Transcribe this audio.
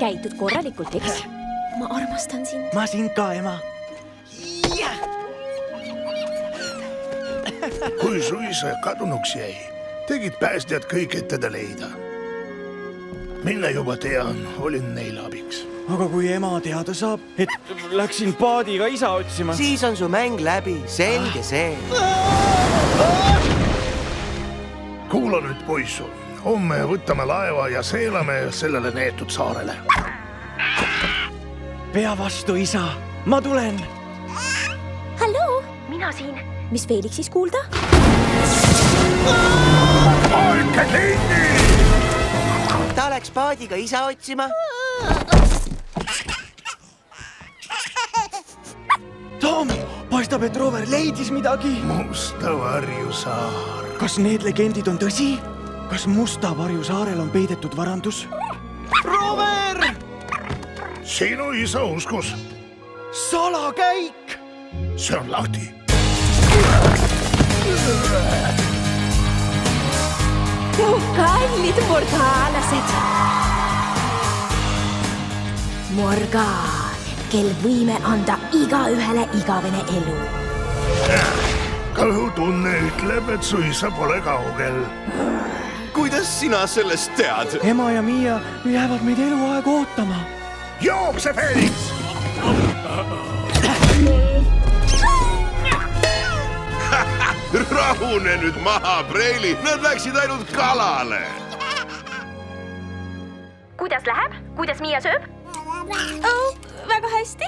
käitud korralikult, eks? Ma armastan sind. Ma sind ka, ema. Kui su isa kadunuks jäi, tegid päästjad kõik, et teda leida. Mina juba tean, olin neil abiks. Aga kui ema teada saab, et läksin paadiga isa otsima... Siis on su mäng läbi, selge see. Kuula nüüd, poissu. Homme võtame laeva ja seelame sellele neetud saarele. Pea vastu, isa. Ma tulen. Halloo, mina siin. Mis veeliks siis kuulda? Olge kinni! Ta läks paadiga isa otsima. Tom, paistab, et Rover leidis midagi. Musta varjusaar. Kas need legendid on tõsi? Kas Musta varjusaarel on peidetud varandus? Rover! Sinu isa uskus. Salakäik! See on lahti. Kallid morgaalased! Morgaan, kel võime anda igaühele igavene elu. Kõhutunne ütleb, et su isa pole kaugel. Kuidas sina sellest tead? Ema ja Mia jäävad meid eluaeg ootama. Jookse, Felix! Rahune nüüd maha, Preili! Nad läksid ainult kalale! Kuidas läheb? Kuidas Mia sööb? Oh, väga hästi.